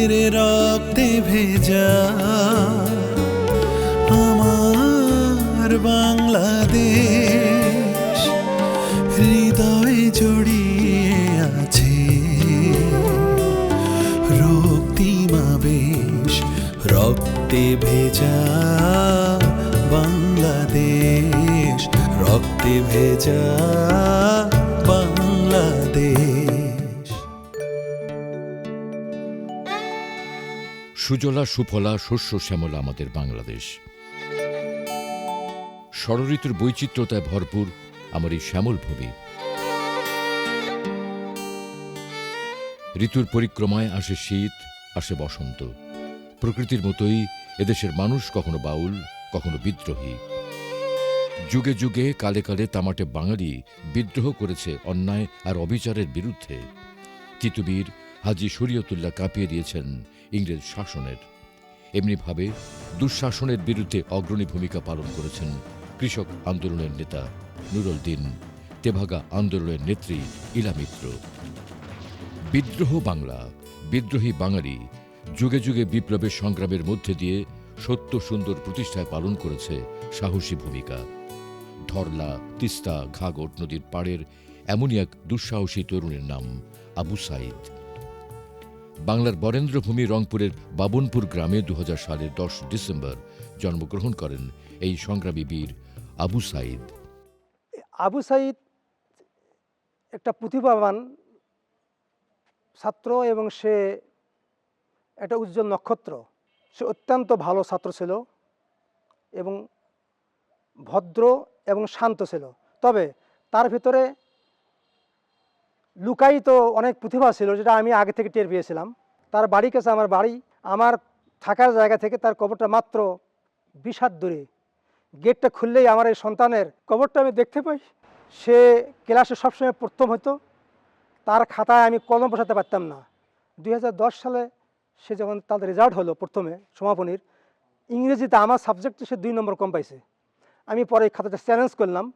বীরের রক্তে ভেজা আমার বাংলাদেশ হৃদয়ে জড়িয়ে আছে রক্তিমাবেশ। রক্তে ভেজা বাংলাদেশ, রক্তে ভেজা বাংলাদেশ। সুজলা সুফলা শস্য শ্যামলা আমাদের বাংলাদেশ। ষড়ঋতুর বৈচিত্র্যতায় ভরপুর আমার এই শ্যামল ভূমি। ঋতুর পরিক্রমায় আসে শীত, আসে বসন্ত। প্রকৃতির মতোই এদেশের মানুষ কখনো বাউল, কখনো বিদ্রোহী। যুগে যুগে কালে কালে তামাটে বাঙালি বিদ্রোহ করেছে অন্যায় আর অবিচারের বিরুদ্ধে। তিতুমীর হাজী শরীয়তুল্লাহ কাঁপিয়ে দিয়েছেন ইংরেজ শাসনের। এমনিভাবে দুঃশাসনের বিরুদ্ধে অগ্রণী ভূমিকা পালন করেছেন কৃষক আন্দোলনের নেতা নুরুল দিন, তেভাগা আন্দোলনের নেত্রী ইলা মিত্র। বিদ্রোহ বাংলা, বিদ্রোহী বাঙালি যুগে যুগে বিপ্লবের সংগ্রামের মধ্যে দিয়ে সত্য সুন্দর প্রতিষ্ঠায় পালন করেছে সাহসী ভূমিকা। ধরলা, তিস্তা, ঘাঘট নদীর পাড়ের এমনই এক দুঃসাহসী তরুণের নাম আবু সাইদ। বাংলার বরেন্দ্রভূমি রংপুরের বাবনপুর গ্রামে 2000 সালের 10 ডিসেম্বর জন্মগ্রহণ করেন এই সংগ্রামী বীর আবু সাইদ। আবু সাইদ একটা প্রতিভাবান ছাত্র এবং সে একটা উজ্জ্বল নক্ষত্র। সে অত্যন্ত ভালো ছাত্র ছিল এবং ভদ্র এবং শান্ত ছিল। তবে তার ভিতরে লুকায়িত অনেক প্রতিভা ছিল, যেটা আমি আগে থেকে টের পেয়েছিলাম। তার বাড়ি কাছে আমার বাড়ি, আমার থাকার জায়গা থেকে তার কবরটা মাত্র 20 হাত দূরে। গেটটা খুললেই আমার এই সন্তানের কবরটা আমি দেখতে পাই। সে ক্লাসে সবসময় প্রথম হতো, তার খাতায় আমি কলম বসাতে পারতাম না। 2010 সালে সে যখন তাদের রেজাল্ট হলো প্রথমে সমাপনীর, ইংরেজিতে আমার সাবজেক্টে সে 2 নম্বর কম পাইছে। আমি পরে এই খাতাটা চ্যালেঞ্জ করলাম,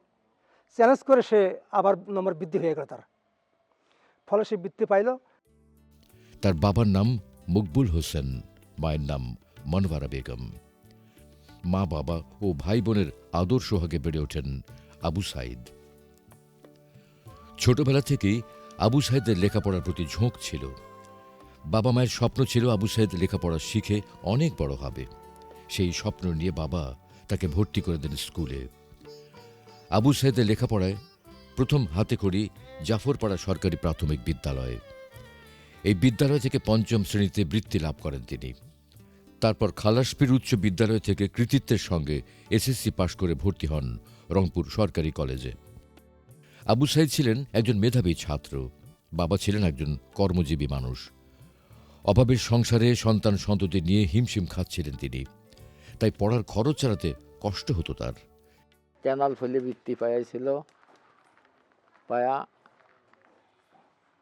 চ্যালেঞ্জ করে সে আবার নম্বর বৃদ্ধি হয়ে গেল, তার ফলে সে বৃত্তি পাইল। তার বাবার নাম মকবুল হোসেন, মায়ের নাম মনওয়ারা বেগম। মা বাবা ও ভাই বোনের আদর সোহাগে বেড়ে ওঠেন আবু সাইদ। ছোটবেলা থেকেই আবু সাইদের লেখাপড়ার প্রতি ঝোঁক ছিল। বাবা মায়ের স্বপ্ন ছিল আবু সাইদ লেখাপড়া শিখে অনেক বড় হবে। সেই স্বপ্ন নিয়ে বাবা তাকে ভর্তি করে দেন স্কুলে। আবু সাইদের লেখাপড়ায় প্রথম হাতে করি জাফরপাড়া সরকারি প্রাথমিক বিদ্যালয়ে। এই বিদ্যালয় থেকে 5ম শ্রেণীতে বৃত্তি লাভ করেন তিনি। তারপর খালাসপীর উচ্চ বিদ্যালয় থেকে কৃতিত্বের সঙ্গে এসএসসি পাশ করে ভর্তি হন রংপুর সরকারি কলেজে। আবু সাইদ ছিলেন একজন মেধাবী ছাত্র। বাবা ছিলেন একজন কর্মজীবী মানুষ। অভাবের সংসারে সন্তান সন্ততি নিয়ে হিমশিম খাচ্ছিলেন তিনি। তাই পড়ার খরচ চালাতে কষ্ট হতো তার। ক্যানাল ফলে বৃত্তি পাইছিল, পায়া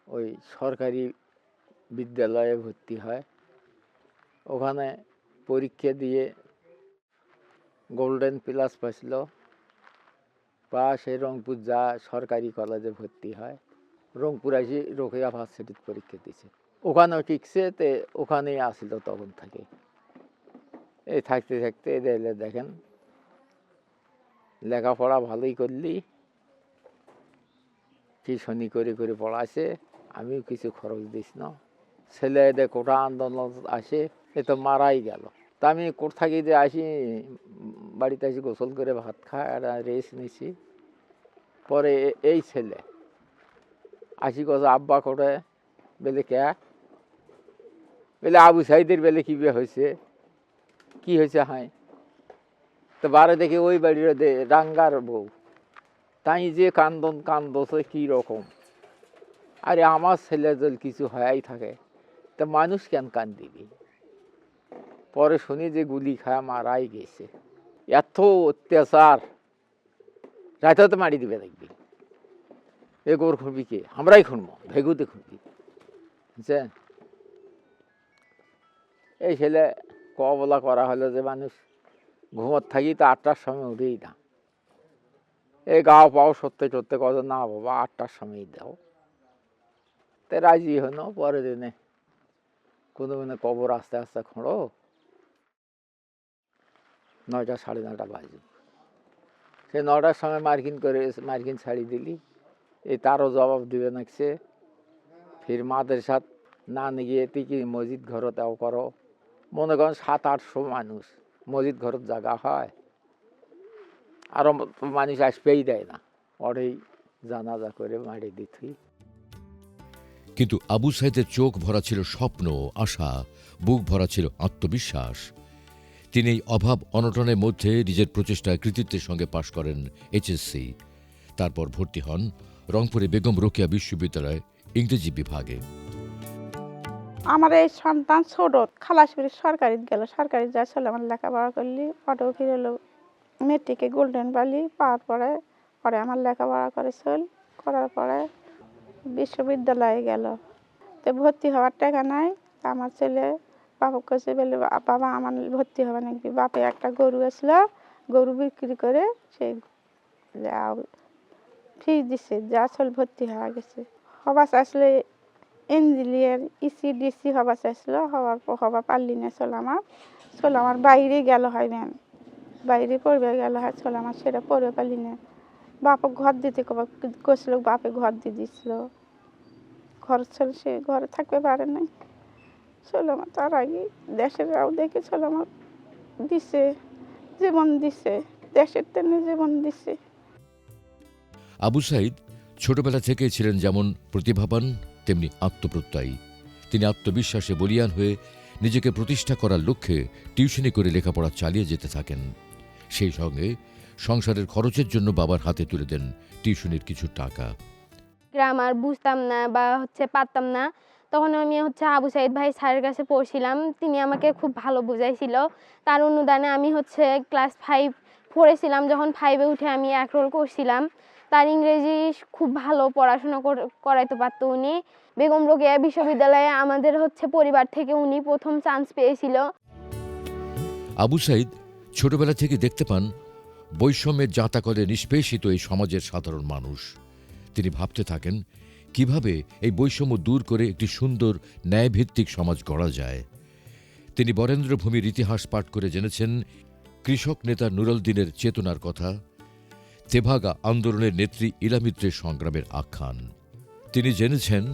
ওই সরকারি বিদ্যালয়ে ভর্তি হয়। ওখানে পরীক্ষা দিয়ে গোল্ডেন প্লাস পাইছিল, বা সেই রংপুর যা সরকারি কলেজে ভর্তি হয়। রংপুর আসি রোকেয়া ভার্সিটির পরীক্ষা দিছে, ওখানেও টিকছে। তে ওখানেই আসিল তখন থেকে। এই থাকতে থাকতে দেখেন লেখাপড়া ভালোই করলি, টিউশনি করে করে পড়াছে, আমিও কিছু খরচ দিস না। ছেলে এদের কোটা আন্দোলন আসে, এ তো মারাই গেল। তা আমি কোথা থাকি যে আসি, বাড়িতে আসি গোসল করে ভাত খাই আর রেস্ট নিছি। পরে এই ছেলে আসি কথা আব্বা করে বেলে কে বেলে আবু সাইদের বেলে কি হয়েছে, কি হয়েছে? হাই তো বারে দেখি ওই বাড়ির রাঙ্গার বউ, তাই যে কান্দছে কি রকম। আরে আমার ছেলে যদি কিছু হয়াই থাকে তা মানুষ কেন কান দিবি? পরে শুনি যে গুলি খায় মারাই গেছে। এত অত্যাচার, রাতে তো মারি দিবে দেখবি। এ গোর খুঁড়বি কে? আমরাই খুঁড়বো, ভেগুতে খুঁড়বি, বুঝছেন? এই ছেলে কবলা করা হলো যে মানুষ ঘুমোর থাকি তো 8টার সময় উঠেই না। এই গাও পাও সত্যি সত্যি কত না বাবা 8টার সময় দাও। তো রাজি হলো। পরের দিনে কোনো মানে কবর আস্তে আস্তে খোঁড়ো, 9টা 9:30 বাজে। সে 9টার সময় মার্কিন ছাড়ি দিলি, এই তারও জবাব দিবে নাকছে। ফির মাদ্রাসাত না নিয়ে কি মসজিদ ঘরতেও করো, মনে করেন 700-800 মানুষ মসজিদ ঘরত জায়গা হয়, আরও মানুষ আসবেই দেয় না, ওরেই জানাজা করে মারি দিথি। কিন্তু আবু সাইদের চোখ ভরা ছিল স্বপ্ন, আশা, বুক ভরা ছিল আত্মবিশ্বাস। তিনি এই অভাব অনটনের মধ্যে নিজের প্রচেষ্টায় কৃতিত্বের সঙ্গে পাশ করেন এইচএসসি। তারপর ভর্তি হন রংপুরে বেগম রোকেয়া বিশ্ববিদ্যালয় ইংরেজি বিভাগে। আমার এই সন্তান ছোট, খালাসপুরে সরকারি গেল, সরকারি যা ছিল আমার লেখাপড়া করলি, অটো ফিরল, মেট্রিকে গোল্ডেন পালি পাওয়ার পরে পরে আমার লেখাপড়া করেছিল, করার পরে বিশ্ববিদ্যালয়ে গেল। তো ভর্তি হওয়ার টাকা নাই, আমার ছেলে বাবা কাছে বলে, বাবা আমার ভর্তি হবে নাকি? বাপে একটা গরু আসল, গরু বিক্রি করে সেই ফি দিছে, যা চল ভর্তি হওয়া গেছে। হবা আসলে ইঞ্জিনিয়ার ইসিডিসি হবা চাইছিল, হবা পারলি না। চল আমার বাইরে গেল হয় ম্যাম, বাইরে পড়বে গেল হয়, চল আমার সেটা পড়বে পারলি না। বাপক ঘর দিতে কছিল, বাপে ঘর দিয়ে দিছিল, ঘর চল সে ঘরে থাকতে পারে নাই। চল আমার তার আগে দেশের রাও দেখে চল আমার দিছে, জীবন দিছে, দেশের টেনে জীবন দিছে। আবু সাইদ ছোটবেলা থেকেই ছিলেন যেমন প্রতিভাবান তেমনি আত্মপ্রত্যয়ী। তিনি আত্মবিশ্বাসে বলীয়ান হয়ে নিজেকে প্রতিষ্ঠা করার লক্ষ্যে টিউশনি করে লেখাপড়া চালিয়ে যেতে থাকেন। সেই সঙ্গে সংসারের খরচের জন্য বাবার হাতে তুলে দেন টিউশনির কিছু টাকা। গ্রামার বুঝতাম না বা পারতাম না, তখন আমি আবু সাইদ ভাই স্যারের কাছে পড়ছিলাম। তিনি আমাকে খুব ভালো বুঝাইছিল। তার অনুদানে আমি ক্লাস 5 পড়েছিলাম। যখন 5-এ উঠে আমি একরোল করছিলাম। তার ইংরেজি খুব ভালো পড়াশোনা করাইতে পারত উনি। বেগম রোকেয়া বিশ্ববিদ্যালয়ে আমাদের পরিবার থেকে উনি প্রথম চান্স পেয়েছিল। আবু সাইদ ছোটবেলা থেকে দেখতে পান বৈষম্যের জাঁতাকলে নিষ্পেষিত এই সমাজের সাধারণ মানুষ। তিনি ভাবতে থাকেন কিভাবে এই বৈষম্য দূর করে একটি সুন্দর ন্যায়ভিত্তিক সমাজ গড়া যায়। তিনি বরেন্দ্রভূমির ইতিহাস পাঠ করে জেনেছেন কৃষক নেতা নুরুলদ্দিনের চেতনার কথা, তেভাগা আন্দোলনের নেত্রী ইলামিত্রের সংগ্রামের আখ্যান। তিনি জেনেছেন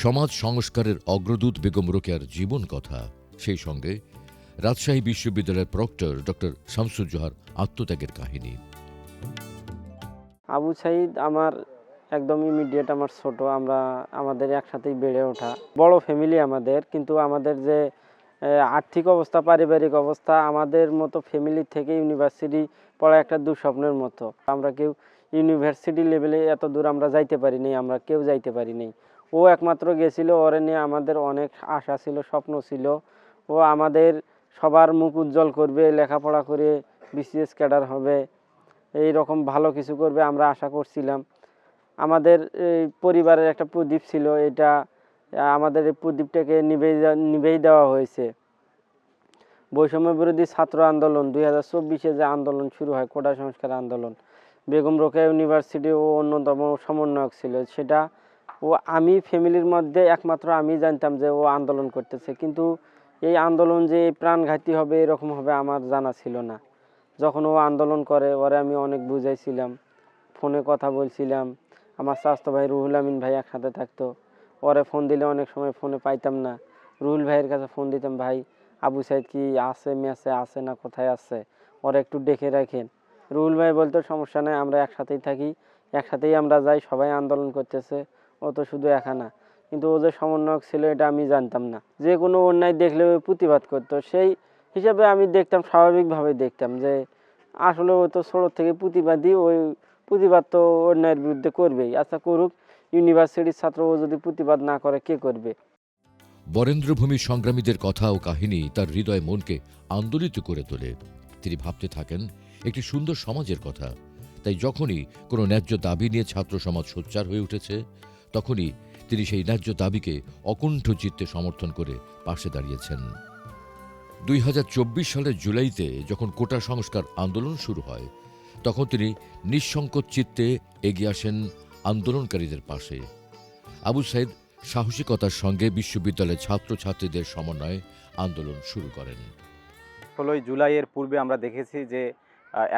সমাজ সংস্কারের অগ্রদূত বেগম রোকেয়ার জীবন কথা, সেই সঙ্গে রাজশাহী বিশ্ববিদ্যালয়ের প্রক্টর ডক্টর শামসুজ্জোহার আত্মত্যাগের কাহিনী। আবু সাইদ আমার একদম ইমিডিয়েট, আমার ছোট, আমাদের একসাথেই বেড়ে ওঠা, বড় ফ্যামিলি আমাদের। কিন্তু আমাদের যে আর্থিক অবস্থা, পারিবারিক অবস্থা, আমাদের মতো ফ্যামিলি থেকে ইউনিভার্সিটি পড়া একটা দুঃস্বপ্নের মতো। আমরা কেউ ইউনিভার্সিটি লেভেলে এত দূর আমরা যাইতে পারিনি, আমরা কেউ যাইতে পারিনি। ও একমাত্র গেছিল, ওরে নিয়ে আমাদের অনেক আশা ছিল, স্বপ্ন ছিল। ও আমাদের সবার মুখ উজ্জ্বল করবে, লেখাপড়া করে বিসিএস ক্যাডার হবে, এই রকম ভালো কিছু করবে আমরা আশা করছিলাম। আমাদের এই পরিবারের একটা প্রদীপ ছিল, এটা আমাদের এই প্রদীপটাকে নিভেই দেওয়া হয়েছে। বৈষম্য বিরোধী ছাত্র আন্দোলন 2024-এ যে আন্দোলন শুরু হয়, কোটা সংস্কার আন্দোলন, বেগম রোকেয়া ইউনিভার্সিটি ও অন্যতম সমন্বয়ক ছিল। সেটা আমি ফ্যামিলির মধ্যে একমাত্র আমি জানতাম যে ও আন্দোলন করতেছে, কিন্তু এই আন্দোলন যে প্রাণঘাতী হবে এরকম হবে আমার জানা ছিল না। যখন ও আন্দোলন করে, ওরে আমি অনেক বুঝাইছিলাম, ফোনে কথা বলছিলাম। আমার স্বাস্থ্য ভাই রুহুল আমিন ভাই একসাথে থাকতো, ওরে ফোন দিলে অনেক সময় ফোনে পাইতাম না। রুহুল ভাইয়ের কাছে ফোন দিতাম, ভাই আবু সাইদ কি আছে, মেসে আছে না কোথায় আছে, ওরা একটু ডেকে রাখেন। রুহুল ভাই বলতো সমস্যা নাই, আমরা একসাথেই থাকি, একসাথেই আমরা যাই, সবাই আন্দোলন করতেছে, ও তো শুধু একা না। কিন্তু ও যে সমন্বয়ক ছিল এটা আমি জানতাম না। যে কোনো অন্যায় দেখলে ওই প্রতিবাদ করতো, সেই হিসাবে আমি দেখতাম, স্বাভাবিকভাবে দেখতাম যে আসলে ও তো ছোট থেকে প্রতিবাদী, ওই প্রতিবাদ তো অন্যায়ের বিরুদ্ধে করবেই। আচ্ছা করুক, ইউনিভার্সিটির ছাত্র ও যদি প্রতিবাদ না করে কে করবে? বরেন্দ্রভূমির সংগ্রামীদের কথা ও কাহিনী তার হৃদয় মনকে আন্দোলিত করে তোলে। তিনি ভাবতে থাকেন একটি সুন্দর সমাজের কথা। তাই যখনই কোনো ন্যায্য দাবি নিয়ে ছাত্র সমাজ সোচ্চার হয়ে উঠেছে, তখনই তিনি সেই ন্যায্য দাবিকে অকুণ্ঠ চিত্তে সমর্থন করে পাশে দাঁড়িয়েছেন। 2024 সালের জুলাইতে যখন কোটা সংস্কার আন্দোলন শুরু হয়, তখন তিনি নিঃসংকোচ চিত্তে এগিয়ে আসেন আন্দোলনকারীদের পাশে। আবু সাইদ সাহসিকতার সঙ্গে বিশ্ববিদ্যালয়ের ছাত্রছাত্রীদের সমন্বয়ে আন্দোলন শুরু করেন। 16ই জুলাইয়ের পূর্বে আমরা দেখেছি যে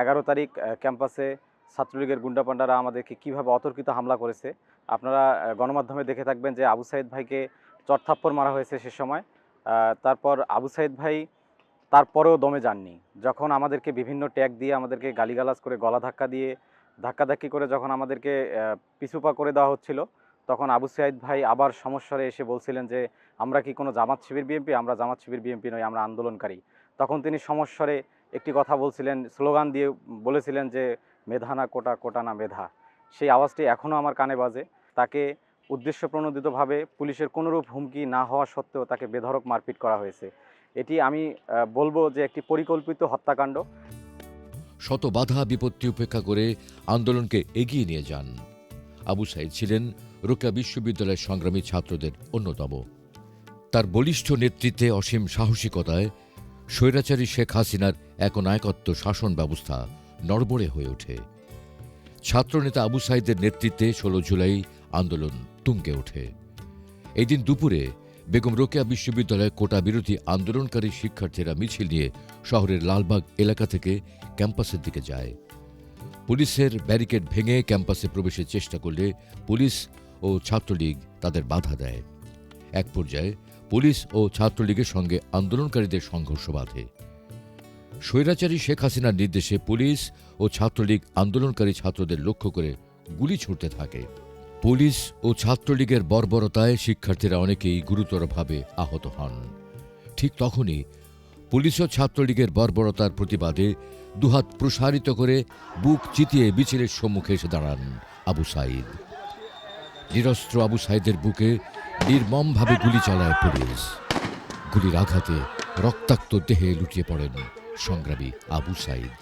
11 তারিখ ক্যাম্পাসে ছাত্রলীগের গুন্ডাপান্ডারা আমাদেরকে কিভাবে অতর্কিত হামলা করেছে। আপনারা গণমাধ্যমে দেখে থাকবেন যে আবু সাইদ ভাইকে চড়থাপ্পড় মারা হয়েছে সে সময়। তারপর আবু সাইদ ভাই তারপরেও দমে যাননি। যখন আমাদেরকে বিভিন্ন ট্যাগ দিয়ে আমাদেরকে গালিগালাজ করে গলা ধাক্কা দিয়ে ধাক্কাধাক্কি করে যখন আমাদেরকে পিছুপা করে দেওয়া হচ্ছিল, তখন আবু সাইদ ভাই আবার সমস্বরে এসে বলছিলেন যে আমরা কি কোনো জামাত শিবির বিএনপি? আমরা জামাত শিবির বিএনপি নই, আমরা আন্দোলনকারী। তখন তিনি সমস্বরে একটি কথা বলছিলেন, স্লোগান দিয়ে বলেছিলেন যে মেধা না কোটা, কোটা না মেধা। সেই আওয়াজটি এখনও আমার কানে বাজে। তাকে উদ্দেশ্যপ্রণোদিতভাবে পুলিশের কোনোরূপ হুমকি না হওয়া সত্ত্বেও তাকে বেধড়ক মারপিট করা হয়েছে। এটি আমি বলবো যে একটি পরিকল্পিত হত্যাকাণ্ড। শত বাধা বিপত্তি উপেক্ষা করে আন্দোলনকে এগিয়ে নিয়ে যান। আবু সাইদ ছিলেন রোকেয়া বিশ্ববিদ্যালয়ের সংগ্রামী ছাত্রদের অন্যতম। তার বলিষ্ঠ নেতৃত্বে, অসীম সাহসিকতায় স্বৈরাচারী শেখ হাসিনার একনায়কত্ব শাসন ব্যবস্থা নড়বড়ে হয়ে ওঠে। ছাত্রনেতা আবু সাইদের নেতৃত্বে 16 জুলাই আন্দোলন তুঙ্গে ওঠে। এই দিন দুপুরে বেগম রোকেয়া বিশ্ববিদ্যালয়ে কোটা বিরোধী আন্দোলনকারী শিক্ষার্থীরা মিছিল নিয়ে শহরের লালবাগ এলাকা থেকে ক্যাম্পাসের দিকে যায়। পুলিশের ব্যারিকেড ভেঙে ক্যাম্পাসে প্রবেশের চেষ্টা করলে পুলিশ ও ছাত্রলীগ তাদের বাধা দেয়। এক পর্যায়ে পুলিশ ও ছাত্রলীগের সঙ্গে আন্দোলনকারীদের সংঘর্ষ বাধে। স্বৈরাচারী শেখ হাসিনার নির্দেশে পুলিশ ও ছাত্রলীগ আন্দোলনকারী ছাত্রদের লক্ষ্য করে গুলি ছুড়তে থাকে। পুলিশ ও ছাত্রলীগের বর্বরতায় শিক্ষার্থীরা অনেকেই গুরুতরভাবে আহত হন। ঠিক তখনই পুলিশ ও ছাত্রলীগের বর্বরতার প্রতিবাদে দুহাত প্রসারিত করে বুক চিতিয়ে মিছিলের সম্মুখে এসে দাঁড়ান আবু সাইদ। নিরস্ত্র আবু সাইদের বুকে নির্মমভাবে গুলি চালায় পুলিশ। গুলির আঘাতে রক্তাক্ত দেহে লুটিয়ে পড়েন সংগ্রামী আবু সাইদ।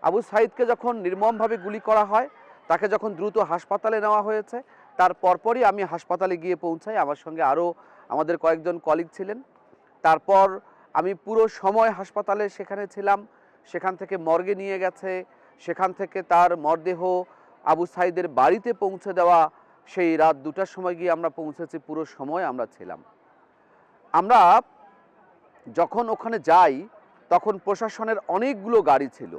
আবু সাইদকে যখন নির্মমভাবে গুলি করা হয়, তাকে যখন দ্রুত হাসপাতালে নেওয়া হয়েছে, তার পরপরই আমি হাসপাতালে গিয়ে পৌঁছাই। আমার সঙ্গে আরও আমাদের কয়েকজন কলিগ ছিলেন। তারপর আমি পুরো সময় হাসপাতালে সেখানে ছিলাম। সেখান থেকে মর্গে নিয়ে গেছে, সেখান থেকে তার মরদেহ আবু সাইদের বাড়িতে পৌঁছে দেওয়া, সেই রাত 2টার সময় গিয়ে আমরা পৌঁছেছি। পুরো সময় আমরা ছিলাম। আমরা যখন ওখানে যাই তখন প্রশাসনের অনেকগুলো গাড়ি ছিল।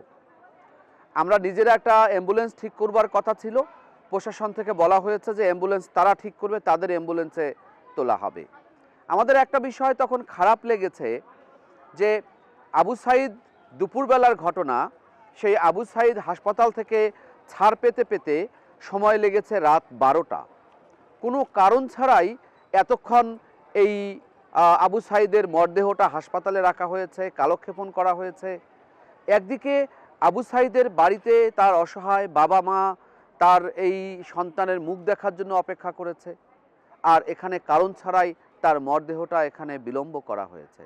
আমরা নিজেরা একটা অ্যাম্বুলেন্স ঠিক করবার কথা ছিল। প্রশাসন থেকে বলা হয়েছে যে অ্যাম্বুলেন্স তারা ঠিক করবে, তাদের অ্যাম্বুলেন্সে তোলা হবে। আমাদের একটা বিষয় তখন খারাপ লেগেছে যে আবু সাইদ দুপুরবেলার ঘটনা, সেই আবু সাইদ হাসপাতাল থেকে ছাড় পেতে পেতে সময় লেগেছে রাত 12টা। কোনো কারণ ছাড়াই এতক্ষণ এই আবু সাইদের মরদেহটা হাসপাতালে রাখা হয়েছে, কালক্ষেপণ করা হয়েছে। একদিকে আবু সাইদের বাড়িতে তার অসহায় বাবা মা তার এই সন্তানের মুখ দেখার জন্য অপেক্ষা করেছে, আর এখানে কারণ ছাড়াই তার মরদেহটা এখানে বিলম্ব করা হয়েছে।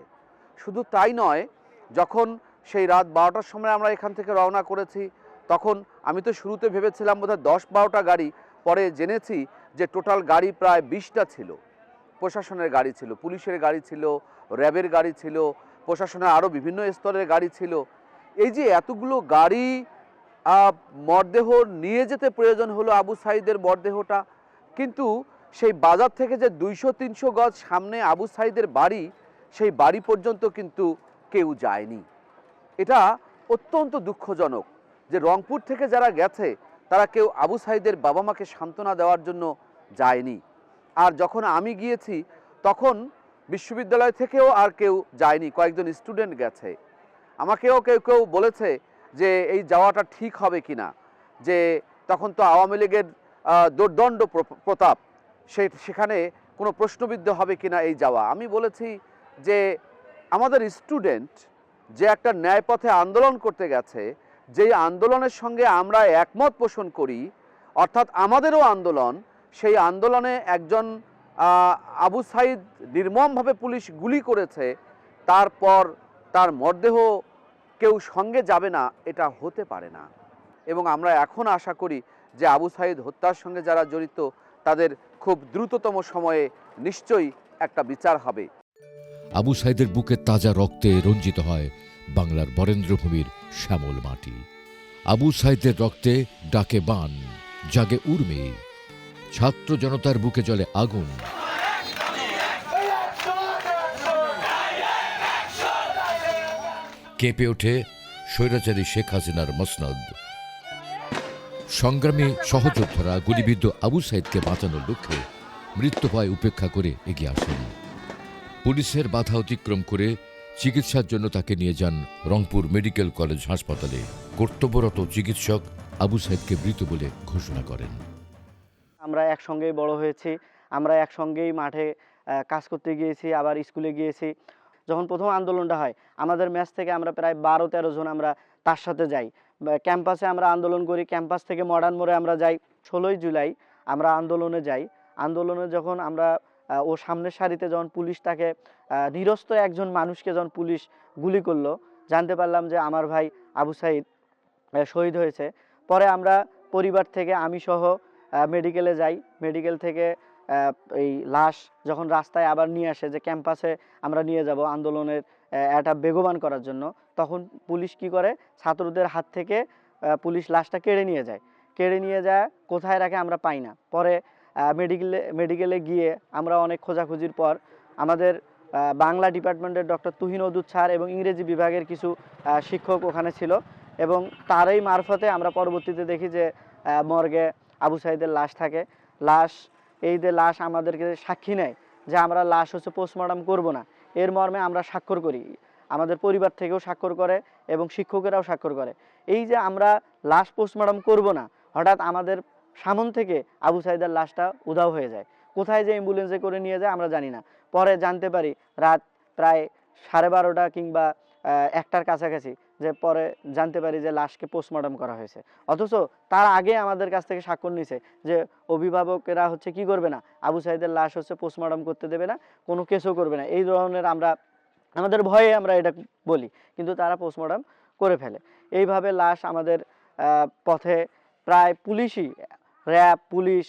শুধু তাই নয়, যখন সেই রাত 12টার সময় আমরা এখান থেকে রওনা করেছি, তখন আমি তো শুরুতে ভেবেছিলাম বোধহয় 10-12টা গাড়ি, পরে জেনেছি যে টোটাল গাড়ি প্রায় 20টা ছিল। প্রশাসনের গাড়ি ছিল, পুলিশের গাড়ি ছিল, র্যাবের গাড়ি ছিল, প্রশাসনের আরও বিভিন্ন স্তরের গাড়ি ছিল। এই যে এতগুলো গাড়ি মরদেহ নিয়ে যেতে প্রয়োজন হলো আবু সাইদের মরদেহটা, কিন্তু সেই বাজার থেকে যে 200-300 গজ সামনে আবু সাইদের বাড়ি, সেই বাড়ি পর্যন্ত কিন্তু কেউ যায়নি। এটা অত্যন্ত দুঃখজনক যে রংপুর থেকে যারা গেছে তারা কেউ আবু সাইদের বাবা মাকে সান্ত্বনা দেওয়ার জন্য যায়নি। আর যখন আমি গিয়েছি তখন বিশ্ববিদ্যালয় থেকেও আর কেউ যায়নি, কয়েকজন স্টুডেন্ট গেছে। আমাকেও কেউ কেউ বলেছে যে এই যাওয়াটা ঠিক হবে কিনা, যে তখন তো আওয়ামী লীগের দুর্দণ্ড প্রতাপ, সেখানে কোনো প্রশ্নবিদ্ধ হবে কিনা এই যাওয়া। আমি বলেছি যে আমাদের স্টুডেন্ট যে একটা ন্যায়পথে আন্দোলন করতে গেছে, যেই আন্দোলনের সঙ্গে আমরা একমত পোষণ করি, অর্থাৎ আমাদেরও আন্দোলন, সেই আন্দোলনে একজন আবু সাইদ নির্মমভাবে পুলিশ গুলি করেছে, তারপর তার মরদেহ কেউ সঙ্গে যাবে না, এটা হতে পারে না। এবং আমরা এখন আশা করি যে আবু সাইদ হত্যার সঙ্গে যারা জড়িত তাদের খুব দ্রুততম সময়ে নিশ্চয়ই একটা বিচার হবে। আবু সাইদের বুকের তাজা রক্তে রঞ্জিত হয় বাংলার বরেন্দ্রভূমির শ্যামল মাটি। আবু সাইদের রক্তে ডাকে বান, জাগে উর্মি। ছাত্র জনতার বুকে জ্বলে আগুন। কেঁপে ওঠে স্বৈরাচারী শেখ হাসিনার মসনদ। সংগ্রামী সহযোদ্ধারা গুলিবিদ্ধ আবু সাইদকে বাঁচানোর লক্ষ্যে মৃত্যু ভয় উপেক্ষা করে এগিয়ে আসেন। পুলিশের বাধা অতিক্রম করে চিকিৎসার জন্য তাকে নিয়ে যান রংপুর মেডিকেল কলেজ হাসপাতালে। কর্তব্যরত চিকিৎসক আবু সাইদকে মৃত বলে ঘোষণা করেন। আমরা একসঙ্গেই বড় হয়েছি, আমরা একসঙ্গেই মাঠে কাজ করতে গিয়েছি, আবার স্কুলে গিয়েছি। যখন প্রথম আন্দোলনটা হয় আমাদের ম্যাচ থেকে আমরা প্রায় 12-13 জন আমরা তার সাথে যাই, ক্যাম্পাসে আমরা আন্দোলন করি। ক্যাম্পাস থেকে মডার্ন মোড়ে আমরা যাই। 16ই জুলাই আমরা আন্দোলনে যাই। আন্দোলনে যখন আমরা ও সামনের সারিতে যখন পুলিশ তাকে নিরস্ত একজন মানুষকে যখন পুলিশ গুলি করলো, জানতে পারলাম যে আমার ভাই আবু সাইদ শহীদ হয়েছে। পরে আমরা পরিবার থেকে আমি সহ মেডিকেলে যাই। মেডিকেল থেকে এই লাশ যখন রাস্তায় আবার নিয়ে আসে যে ক্যাম্পাসে আমরা নিয়ে যাব আন্দোলনের এটা বেগবান করার জন্য, তখন পুলিশ কি করে, ছাত্রদের হাত থেকে পুলিশ লাশটা কেড়ে নিয়ে যায়। কেড়ে নিয়ে যায় কোথায় রাখে আমরা পাই না। পরে মেডিকেলে গিয়ে আমরা অনেক খোঁজাখুঁজির পর আমাদের বাংলা ডিপার্টমেন্টের ডক্টর তুহিন অদুত স্যার এবং ইংরেজি বিভাগের কিছু শিক্ষক ওখানে ছিল, এবং তারই মারফতে আমরা পরবর্তীতে দেখি যে মর্গে আবু সাইদের লাশ থাকে। এই যে লাশ আমাদেরকে সাক্ষী নেয় যে আমরা লাশ হচ্ছে পোস্টমর্টম করব না, এর মর্মে আমরা স্বাক্ষর করি। আমাদের পরিবার থেকেও স্বাক্ষর করে এবং শিক্ষকেরাও স্বাক্ষর করে। এই যে আমরা লাশ পোস্টমর্টম করব না, হঠাৎ আমাদের সামন থেকে আবু সাইদের লাশটা উধাও হয়ে যায়। কোথায় যে অ্যাম্বুলেন্সে করে নিয়ে যায় আমরা জানি না। পরে জানতে পারি রাত প্রায় 12:30 কিংবা 1টার কাছাকাছি, যে পরে জানতে পারি যে লাশকে পোস্টমর্টম করা হয়েছে। অথচ তার আগে আমাদের কাছ থেকে স্বাক্ষর নিছে যে অভিভাবকেরা হচ্ছে কি করবে না, আবু সাইদের লাশ হচ্ছে পোস্টমর্টম করতে দেবে না, কোনো কেসও করবে না। এই ধরনের আমাদের ভয়ে আমরা এটা বলি, কিন্তু তারা পোস্টমর্টম করে ফেলে। এইভাবে লাশ আমাদের পথে প্রায় পুলিশই, র্যাব, পুলিশ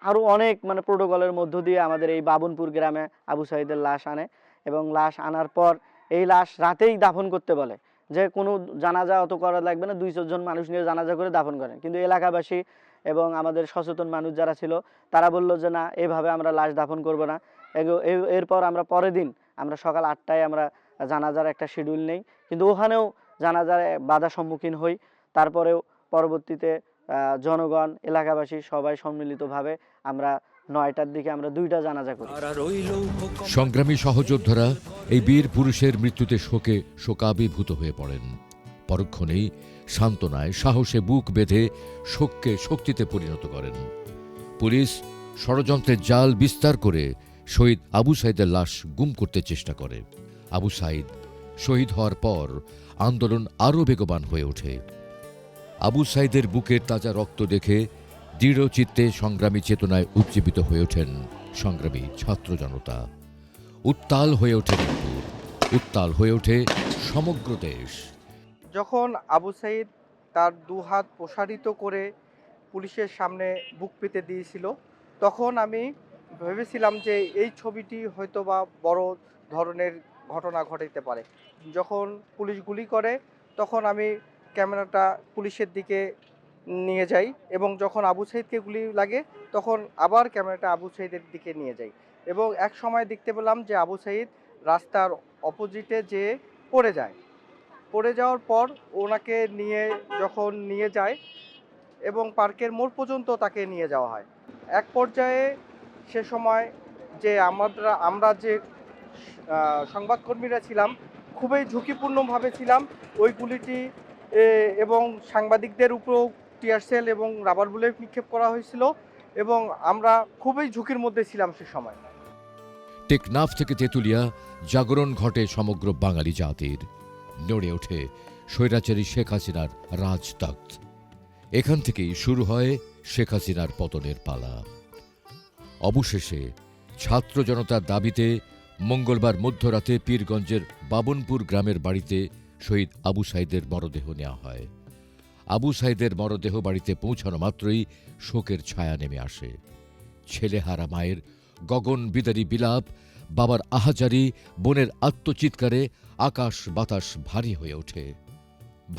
আরও অনেক প্রোটোকলের মধ্য দিয়ে আমাদের এই বাবনপুর গ্রামে আবু সাইদের লাশ আনে, এবং লাশ আনার পর এই লাশ রাতেই দাফন করতে বলে, যে কোনো জানাজা অত করা লাগবে না, 200 জন মানুষ নিয়ে জানাজা করে দাফন করেন। কিন্তু এলাকাবাসী এবং আমাদের সচেতন মানুষ যারা ছিল তারা বলল যে না, এভাবে আমরা লাশ দাফন করব না। এরপর আমরা পরের দিন আমরা সকাল 8টায় আমরা জানাজার একটা শিডিউল নেই, কিন্তু ওখানেও জানাজার বাধা সম্মুখীন হই। তারপরেও পরবর্তীতে জনগণ, এলাকাবাসী সবাই সম্মিলিতভাবে আমরা 9টার দিকে আমরা 2টা জানাজা করি। সংগ্রামী সহযোদ্ধারা এই বীর পুরুষের মৃত্যুতে শোকে শোকাভিভূত হয়ে পড়েন। পরক্ষণেই সান্ত্বনায় সাহসে বুক বেঁধে শোককে শক্তিতে পরিণত করেন। পুলিশ ষড়যন্ত্রের জাল বিস্তার করে শহীদ আবু সাইদের লাশ গুম করতে চেষ্টা করে। আবু সাইদ শহীদ হওয়ার পর আন্দোলন আরও বেগবান হয়ে ওঠে। আবু সাইদের বুকের তাজা রক্ত দেখে দৃঢ় চিত্তে সংগ্রামী চেতনায় উজ্জীবিত হয়ে ওঠেন সংগ্রামী ছাত্র জনতা। উত্তাল হয়ে ওঠে রংপুর, উত্তাল হয়ে ওঠে সমগ্র দেশ। যখন আবু সাইদ তার দুহাত প্রসারিত করে পুলিশের সামনে বুক পেতে দিয়েছিল, তখন আমি ভেবেছিলাম যে এই ছবিটি হয়তো বা বড় ধরনের ঘটনা ঘটাইতে পারে। যখন পুলিশ গুলি করে তখন আমি ক্যামেরাটা পুলিশের দিকে নিয়ে যাই, এবং যখন আবু সাইদকে গুলি লাগে তখন আবার ক্যামেরাটা আবু সাইদের দিকে নিয়ে যাই, এবং এক সময় দেখতে পেলাম যে আবু সাইদ রাস্তার অপোজিটে যেয়ে পড়ে যায়। পড়ে যাওয়ার পর ওনাকে যখন নিয়ে যায় এবং পার্কের মোড় পর্যন্ত তাকে নিয়ে যাওয়া হয়। এক পর্যায়ে সে সময় যে আমরা যে সংবাদকর্মীরা ছিলাম খুবই ঝুঁকিপূর্ণভাবে ছিলাম। ওই গুলিটি এবং সাংবাদিকদের উপরেও টিয়ার সেল এবং রাবার বুলেট নিক্ষেপ করা হয়েছিল, এবং আমরা খুবই ঝুঁকির মধ্যে ছিলাম সে সময়। টেকনাফ থেকে তেঁতুলিয়া জাগরণ ঘটে সমগ্র বাঙালি জাতির। নড়ে ওঠে স্বৈরাচারী শেখ হাসিনার রাজতখ্ত। এখান থেকেই শুরু হয় শেখ হাসিনার পতনের পালা। অবশেষে ছাত্র জনতার দাবিতে মঙ্গলবার মধ্যরাতে পীরগঞ্জের বাবনপুর গ্রামের বাড়িতে শহীদ আবু সাইদের মরদেহ নেওয়া হয়। আবু সাইদের মরদেহ বাড়িতে পৌঁছানো মাত্রই শোকের ছায়া নেমে আসে। ছেলেহারা মায়ের গগন বিদারী বিলাপ, বাবার আহাজারি, বোনের আত্মচিৎকারে আকাশ বাতাস ভারী হয়ে ওঠে।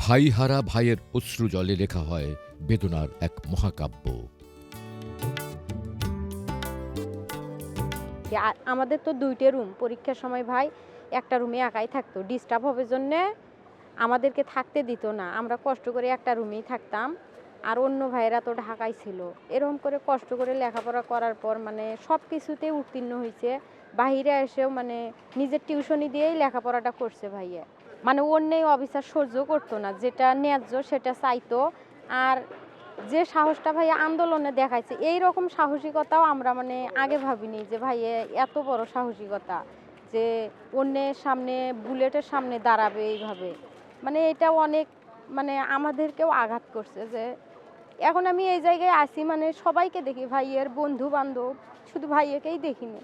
ভাইহারা ভাইয়ের অশ্রু জলে লেখা হয় বেদনার এক মহাকাব্য। দেখছি। আর আমাদের তো 2টে রুম, পরীক্ষার সময় ভাই একটা রুমে একাই থাকতো, ডিস্টার্ব হবে জন্যে আমাদেরকে থাকতে দিত না। আমরা কষ্ট করে একটা রুমেই থাকতাম, আর অন্য ভাইয়েরা তো ঢাকায় ছিল। এরকম করে কষ্ট করে লেখাপড়া করার পর মানে সব কিছুতে উত্তীর্ণ হয়েছে। বাহিরে এসেও মানে নিজের টিউশনি দিয়েই লেখাপড়াটা করছে ভাইয়া। মানে অন্যায় অবিচার সহ্য করতো না, যেটা ন্যায্য সেটা চাইতো। আর যে সাহসটা ভাইয়া আন্দোলনে দেখাইছে, এই রকম সাহসিকতাও আমরা মানে আগে ভাবিনি যে ভাইয়া এত বড় সাহসিকতা, যে অন্যের সামনে বুলেটের সামনে দাঁড়াবে এইভাবে। মানে এটা অনেক মানে আমাদেরকেও আঘাত করছে। যে এখন আমি এই জায়গায় আসি মানে সবাইকে দেখি, ভাইয়ের বন্ধু বান্ধব, শুধু ভাইয়াকেই দেখিনি।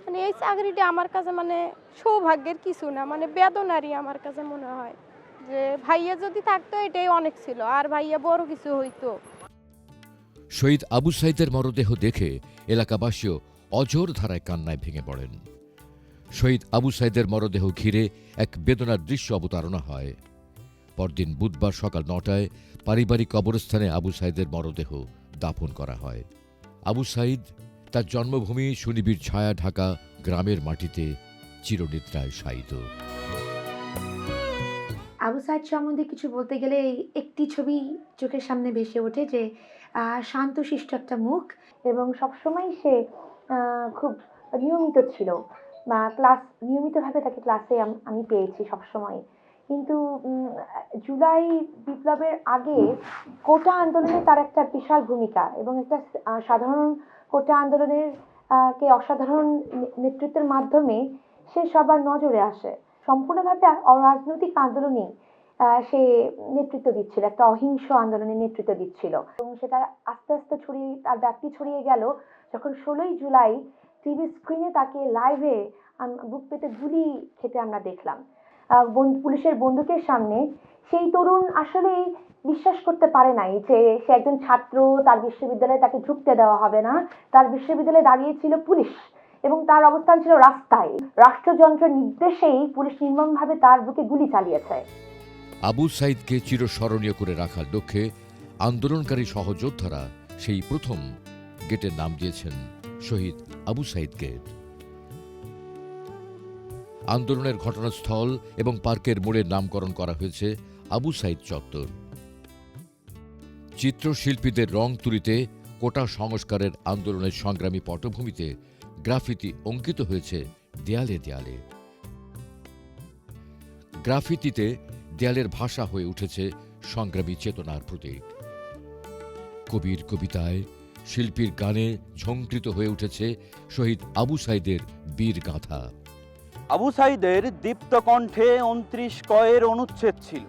মানে এই চাকরিটা আমার কাছে মানে সৌভাগ্যের কিছু না, মানে বেদনারই আমার কাছে মনে হয়। যে ভাইয়া যদি থাকতো এটাই অনেক ছিল, আর ভাইয়া বড় কিছু হইতো। শহীদ আবু সাইদের মরদেহ দেখে এলাকাবাসীও অঝোর ধারায় কান্নায় ভেঙে পড়েন। শহীদ আবু সাইদের মরদেহ ঘিরে এক বেদনার দৃশ্য অবতারণা হয়। পরদিন বুধবার সকাল 9টায় পারিবারিক কবরস্থানে আবু সাইদের মরদেহ দাফন করা হয়। আবু সাইদ তার জন্মভূমি সুনিবিড় ছায়া ঢাকা গ্রামের মাটিতে চিরনিদ্রায় শায়িত। আবু সাইদ সম্বন্ধে কিছু বলতে গেলে একটি ছবি চোখের সামনে ভেসে ওঠে, যে শান্তশিষ্ট একটা মুখ, এবং সবসময় সে খুব নিয়মিত ছিল, বা নিয়মিতভাবে তাকে ক্লাসে আমি পেয়েছি সবসময়। কিন্তু জুলাই বিপ্লবের আগে কোটা আন্দোলনে তার একটা বিশাল ভূমিকা, এবং একটা সাধারণ কোটা আন্দোলনের কে অসাধারণ নেতৃত্বের মাধ্যমে সে সবার নজরে আসে। সম্পূর্ণভাবে অরাজনৈতিক আন্দোলনে সে নেতৃত্ব দিচ্ছিল, একটা অহিংস আন্দোলনের নেতৃত্ব দিচ্ছিল, এবং সেটা আস্তে আস্তে তার ব্যাপ্তি ছড়িয়ে গেল যখন 16ই জুলাই টিভি স্ক্রিনে তাকে লাইভে বুক পেতে গুলি খেতে আমরা দেখলাম পুলিশের বন্দুকের সামনে। সেই তরুণ আসলে বিশ্বাস করতে পারে নাই যে সে একজন ছাত্র, তার বিশ্ববিদ্যালয়ে তাকে ঢুকতে দেওয়া হবে না। তার বিশ্ববিদ্যালয়ে দাঁড়িয়েছিল পুলিশ, এবং তার অবস্থান ছিল রাস্তায়। রাষ্ট্রযন্ত্রের নির্দেশেই পুলিশ নির্মমভাবে তার বুকে গুলি চালিয়েছে। আবু সাইদকে চিরস্মরণীয় করে রাখার লক্ষ্যে আন্দোলনকারী সহযোদ্ধারা সেই প্রথম গেটের নাম দিয়েছেন শহীদ আবু সাইদ গেট। আন্দোলনের ঘটনাস্থল এবং পার্কের মোড়ের নামকরণ করা হয়েছে আবু সাইদ চত্বর। চিত্রশিল্পীদের রং তুলিতে কোটা সংস্কারের আন্দোলনের সংগ্রামী পটভূমিতে গ্রাফিতি অঙ্কিত হয়েছে দেয়ালে দেয়ালে। গ্রাফিতিতে দেয়ালের ভাষা হয়ে উঠেছে সংগ্রামী চেতনার প্রতীক। কবির কবিতায়, শিল্পীর গানে ঝঙ্কৃত হয়ে উঠেছে শহীদ আবু সাইদের বীর গাথা। আবু সাইদের দীপ্ত কণ্ঠে 29 কয়ের অনুচ্ছেদ ছিল,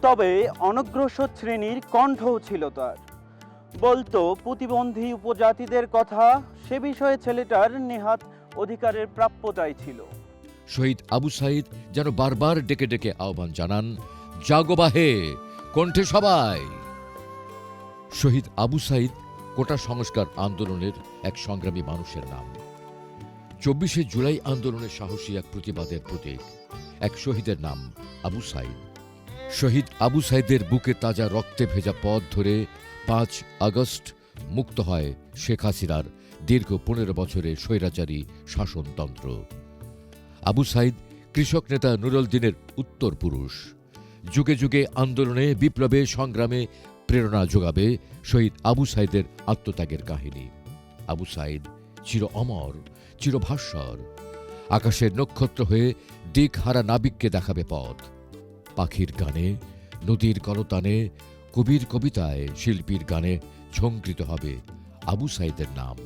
তবে অনগ্রসর শ্রেণীর কণ্ঠও ছিল তার। বলতো প্রতিবন্ধী উপজাতিদের কথা, সে বিষয়ে ছেলেটার নেহাত অধিকারের প্রাপ্যতাই ছিল। শহীদ আবু সাইদ যেন বারবার ডেকে ডেকে আহ্বান জানান, জাগো বাহে, কণ্ঠে সবাই। শহীদ আবু সাইদ কোটা সংস্কার আন্দোলনের এক সংগ্রামী মানুষের নাম। 24শে জুলাই আন্দোলনের সাহসী এক প্রতিবাদের প্রতীক, এক শহীদের নাম আবু সাইদ। শহীদ আবু সাইদের বুকে তাজা রক্তে ভেজা পথ ধরে 5 আগস্ট মুক্ত হয় শেখ হাসিনার দীর্ঘ 15 বছরের স্বৈরাচারী শাসনতন্ত্র। আবু সাইদ কৃষক নেতা নুরুল দ্বীনের উত্তর পুরুষ। যুগে যুগে আন্দোলনে, বিপ্লবে, সংগ্রামে প্রেরণা যোগাবে শহীদ আবু সাইদের আত্মত্যাগের কাহিনী। আবু সাইদ চির অমর, চিরভাস্বর। আকাশের নক্ষত্র হয়ে দিকহারা নাবিককে দেখাবে পথ। পাখির গানে, নদীর কলতানে, কবির কবিতায়, শিল্পীর গানে ঝঙ্কৃত হবে আবু সাইদের নাম।